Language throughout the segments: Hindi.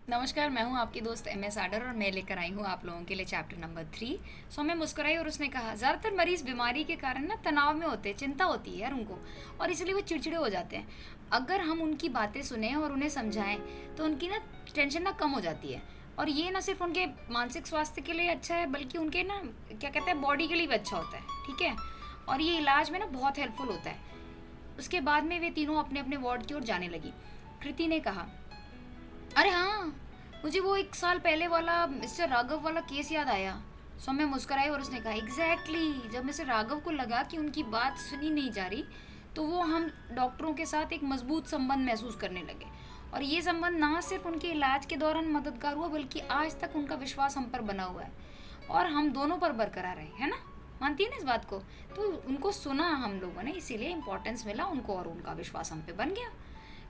नमस्कार, मैं हूँ आपकी दोस्त एमएस आडर और मैं लेकर आई हूँ आप लोगों के लिए चैप्टर नंबर 3। सौम्या मुस्कुराई और उसने कहा, ज़्यादातर मरीज बीमारी के कारण ना तनाव में होते हैं, चिंता होती है यार उनको, और इसलिए वो चिड़चिड़े हो जाते हैं। अगर हम उनकी बातें सुने और उन्हें समझाएं तो उनकी ना टेंशन ना कम हो जाती है। और ये ना सिर्फ उनके मानसिक स्वास्थ्य के लिए अच्छा है, बल्कि उनके ना क्या कहते हैं बॉडी के लिए भी अच्छा होता है, ठीक है। और ये इलाज में ना बहुत हेल्पफुल होता है। उसके बाद में वे तीनों अपने अपने वार्ड की ओर जाने लगी। कृति ने कहा, अरे हाँ, मुझे वो 1 साल पहले वाला मिस्टर राघव वाला केस याद आया। सौम्या मुस्कुराई और उसने कहा, एग्जैक्टली, जब मिस्टर राघव को लगा कि उनकी बात सुनी नहीं जा रही तो वो हम डॉक्टरों के साथ एक मजबूत संबंध महसूस करने लगे। और ये संबंध ना सिर्फ उनके इलाज के दौरान मददगार हुआ, बल्कि आज तक उनका विश्वास हम पर बना हुआ है और हम दोनों पर बरकरार है ना। मानती है ना इस बात को? तो उनको सुना हम लोगों ने, इसीलिए इम्पोर्टेंस मिला उनको और उनका विश्वास हम पे बन गया।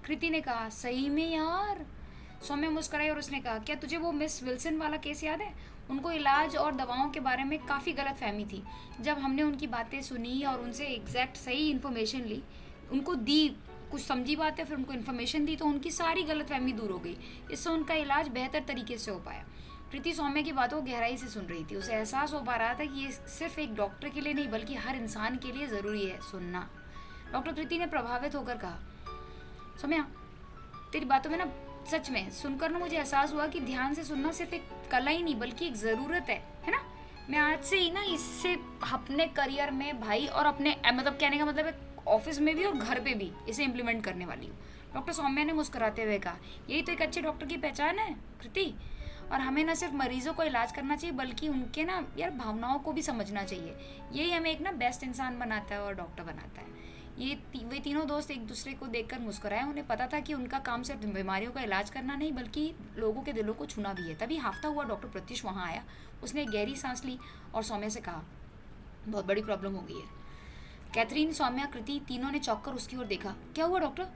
कृति ने कहा, सही में यार। सौम्या मुस्कुराई और उसने कहा, क्या तुझे वो मिस विल्सन वाला केस याद है? उनको इलाज और दवाओं के बारे में काफ़ी गलत फहमी थी। जब हमने उनकी बातें सुनी और उनसे एग्जैक्ट सही इन्फॉर्मेशन ली, उनको दी, कुछ समझी बातें, फिर उनको इन्फॉर्मेशन दी, तो उनकी सारी गलत फहमी दूर हो गई। इससे उनका इलाज बेहतर तरीके से हो पाया। कृति सौम्या की बातों को गहराई से सुन रही थी। उसे एहसास हो पा रहा था कि ये सिर्फ एक डॉक्टर के लिए नहीं, बल्कि हर इंसान के लिए ज़रूरी है सुनना। डॉक्टर कृति ने प्रभावित होकर कहा, सौम्या, तेरी बातों में ना सच में सुनकर ना मुझे एहसास हुआ कि ध्यान से सुनना सिर्फ एक कला ही नहीं, बल्कि एक ज़रूरत है ना। मैं आज से ही ना इससे अपने करियर में भाई, और अपने मतलब कहने का मतलब है ऑफिस में भी और घर पे भी इसे इम्प्लीमेंट करने वाली हूँ। डॉक्टर सौम्या ने मुस्कुराते हुए कहा, यही तो एक अच्छे डॉक्टर की पहचान है कृति। और हमें ना सिर्फ मरीजों को इलाज करना चाहिए, बल्कि उनके ना यार भावनाओं को भी समझना चाहिए। यही हमें एक ना बेस्ट इंसान बनाता है और डॉक्टर बनाता है। वे तीनों दोस्त एक दूसरे को देखकर मुस्कुराए। उन्हें पता था कि उनका काम सिर्फ बीमारियों का इलाज करना नहीं, बल्कि लोगों के दिलों को छूना भी है। तभी हाफता हुआ डॉक्टर प्रत्युष वहाँ आया। उसने एक गहरी सांस ली और सौम्या से कहा, बहुत बड़ी प्रॉब्लम हो गई है। कैथरीन, सौम्या, कृति तीनों ने चौंक कर उसकी ओर देखा। क्या हुआ डॉक्टर?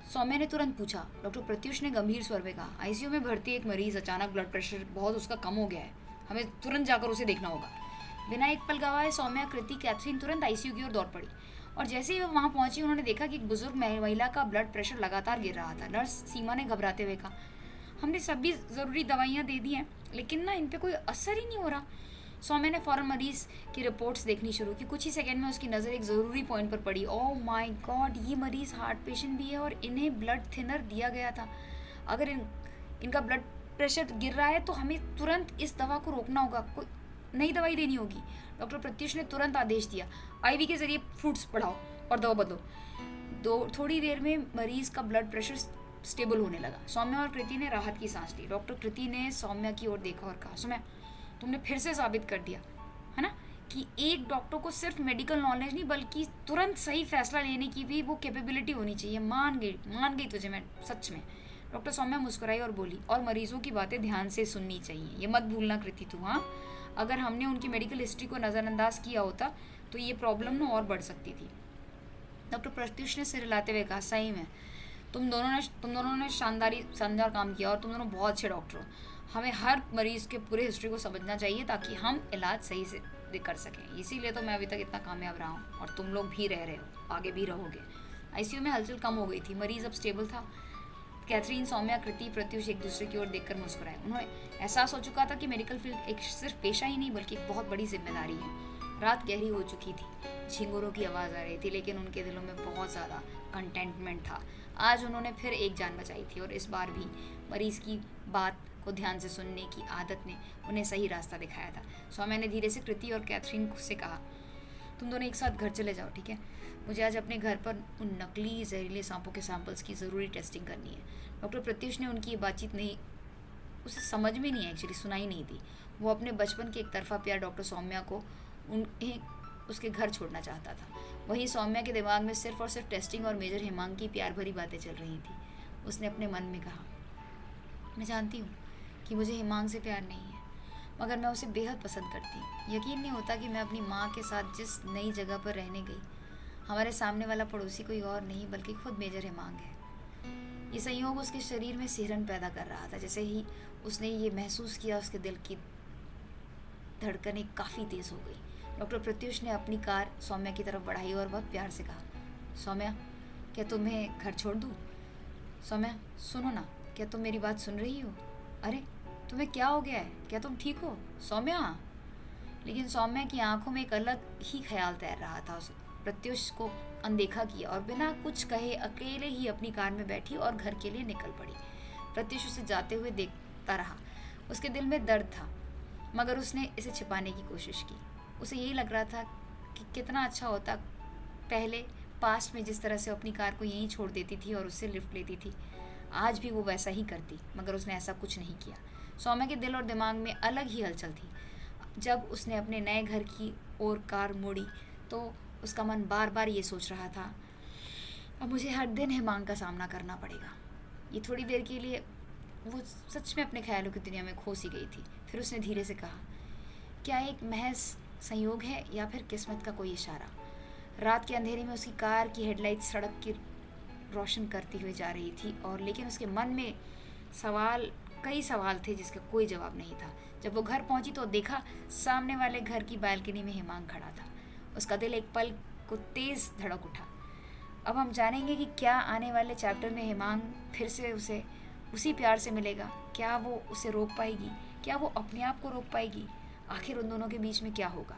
सौम्या ने तुरंत पूछा। डॉक्टर प्रत्युष ने गंभीर स्वर में कहा, आईसीयू में भर्ती एक मरीज, अचानक ब्लड प्रेशर बहुत उसका कम हो गया है, हमें तुरंत जाकर उसे देखना होगा। बिना एक पल गवाए सौम्या, कृति, कैथरीन तुरंत आईसीयू की ओर दौड़ पड़ी। और जैसे ही वो वहाँ पहुंची, उन्होंने देखा कि एक बुजुर्ग महिला का ब्लड प्रेशर लगातार गिर रहा था। नर्स सीमा ने घबराते हुए कहा, हमने सभी ज़रूरी दवाइयाँ दे दी हैं, लेकिन ना इन पे कोई असर ही नहीं हो रहा। सौम्या ने फ़ौरन मरीज़ की रिपोर्ट्स देखनी शुरू की। कुछ ही सेकंड में उसकी नज़र एक ज़रूरी पॉइंट पर पड़ी। ओह माय गॉड, ये मरीज़ हार्ट पेशेंट भी है और इन्हें ब्लड थिनर दिया गया था। अगर इनका ब्लड प्रेशर गिर रहा है तो हमें तुरंत इस दवा को रोकना होगा, कोई नई दवाई देनी होगी। डॉक्टर प्रत्युष ने तुरंत आदेश दिया, आईवी के ज़रिए फ्रूट्स बढ़ाओ और दवा बदलो। थोड़ी देर में मरीज़ का ब्लड प्रेशर स्टेबल होने लगा। सौम्या और कृति ने राहत की सांस ली। डॉक्टर कृति ने सौम्या की ओर देखा और कहा, सौम्या, तुमने फिर से साबित कर दिया है ना कि एक डॉक्टर को सिर्फ मेडिकल नॉलेज नहीं, बल्कि तुरंत सही फैसला लेने की भी वो कैपेबिलिटी होनी चाहिए। मान गई तुझे मैं, सच में। डॉक्टर सौम्या मुस्कुराई और बोली, और मरीजों की बातें ध्यान से सुननी चाहिए, ये मत भूलना कृति तू। हाँ, अगर हमने उनकी मेडिकल हिस्ट्री को नज़रअंदाज किया होता तो ये प्रॉब्लम ना और बढ़ सकती थी। डॉक्टर प्रत्युष ने सिर हिलाते हुए कहा, सही में तुम दोनों ने शानदार काम किया और तुम दोनों बहुत अच्छे डॉक्टर हो। हमें हर मरीज के पूरे हिस्ट्री को समझना चाहिए ताकि हम इलाज सही से कर सकें। इसीलिए तो मैं अभी तक इतना कामयाब रहा हूँ और तुम लोग भी रह रहे हो, आगे भी रहोगे। आईसीयू में हलचल कम हो गई थी, मरीज अब स्टेबल था। कैथरीन, सौम्या, कृति, प्रत्युष एक दूसरे की ओर देखकर मुस्कुराए। उन्हें एहसास हो चुका था कि मेडिकल फील्ड एक सिर्फ पेशा ही नहीं, बल्कि एक बहुत बड़ी जिम्मेदारी है। रात गहरी हो चुकी थी, झिंगुरों की आवाज़ आ रही थी, लेकिन उनके दिलों में बहुत ज़्यादा कंटेंटमेंट था। आज उन्होंने फिर एक जान बचाई थी और इस बार भी मरीज़ की बात को ध्यान से सुनने की आदत ने उन्हें सही रास्ता दिखाया था। सौम्या ने धीरे से कृति और कैथरीन से कहा, तुम दोनों एक साथ घर चले जाओ, ठीक है? मुझे आज अपने घर पर उन नकली जहरीले सांपों के सैंपल्स की ज़रूरी टेस्टिंग करनी है। डॉक्टर प्रत्युष ने उनकी ये बातचीत नहीं, उसे समझ में नहीं, एक्चुअली सुनाई नहीं दी। वो अपने बचपन के एक तरफा प्यार डॉक्टर सौम्या को उन्हें उसके घर छोड़ना चाहता था। वहीं सौम्या के दिमाग में सिर्फ और सिर्फ टेस्टिंग और मेजर हेमांग की प्यार भरी बातें चल रही थी। उसने अपने मन में कहा, मैं जानती हूँ कि मुझे हेमांग से प्यार नहीं है, मगर मैं उसे बेहद पसंद करती हूँ। यकीन नहीं होता कि मैं अपनी माँ के साथ जिस नई जगह पर रहने गई, हमारे सामने वाला पड़ोसी कोई और नहीं बल्कि खुद मेजर हेमांग है। ये संयोग उसके शरीर में सिहरन पैदा कर रहा था। जैसे ही उसने ये महसूस किया, उसके दिल की धड़कनें काफ़ी तेज़ हो गई। डॉक्टर प्रत्युष ने अपनी कार सौम्या की तरफ बढ़ाई और बहुत प्यार से कहा, सौम्या, क्या तुम्हें घर छोड़ दूँ? सौम्या, सुनो ना, क्या तुम मेरी बात सुन रही हो? अरे, तुम्हें क्या हो गया है? क्या तुम ठीक हो सौम्या? लेकिन सौम्या की आंखों में एक अलग ही ख्याल तैर रहा था। उस प्रत्युष को अनदेखा किया और बिना कुछ कहे अकेले ही अपनी कार में बैठी और घर के लिए निकल पड़ी। प्रत्युष उसे जाते हुए देखता रहा। उसके दिल में दर्द था, मगर उसने इसे छिपाने की कोशिश की। उसे यही लग रहा था कि कितना अच्छा होता पहले पास्ट में जिस तरह से वो अपनी कार को यहीं छोड़ देती थी और उससे लिफ्ट लेती थी, आज भी वो वैसा ही करती, मगर उसने ऐसा कुछ नहीं किया। सौम्या के दिल और दिमाग में अलग ही हलचल थी। जब उसने अपने नए घर की ओर कार मोड़ी तो उसका मन बार बार ये सोच रहा था, अब मुझे हर दिन हिमांग का सामना करना पड़ेगा। ये थोड़ी देर के लिए वो सच में अपने ख्यालों की दुनिया में खो सी गई थी। फिर उसने धीरे से कहा, क्या एक महज संयोग है या फिर किस्मत का कोई इशारा? रात के अंधेरे में उसकी कार की हेडलाइट सड़क की रोशन करती हुई जा रही थी, और लेकिन उसके मन में कई सवाल थे जिसका कोई जवाब नहीं था। जब वो घर पहुंची तो देखा सामने वाले घर की बालकनी में हिमांग खड़ा था। उसका दिल एक पल को तेज धड़क उठा। अब हम जानेंगे कि क्या आने वाले चैप्टर में हिमांग फिर से उसे उसी प्यार से मिलेगा। क्या वो उसे रोक पाएगी? क्या वो अपने आप को रोक पाएगी? आखिर उन दोनों के बीच में क्या होगा?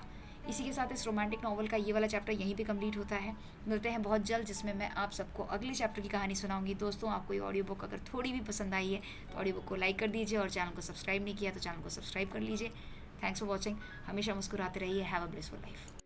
इसी के साथ इस रोमांटिक नॉवल का ये वाला चैप्टर यहीं पे कंप्लीट होता है। मिलते हैं बहुत जल्द, जिसमें मैं आप सबको अगले चैप्टर की कहानी सुनाऊंगी। दोस्तों, आपको ये ऑडियो बुक अगर थोड़ी भी पसंद आई है तो ऑडियो बुक को लाइक कर दीजिए, और चैनल को सब्सक्राइब नहीं किया तो चैनल को सब्सक्राइब कर लीजिए। Thanks for watching. हमेशा मुस्कुराते रहिए। Have a blissful life.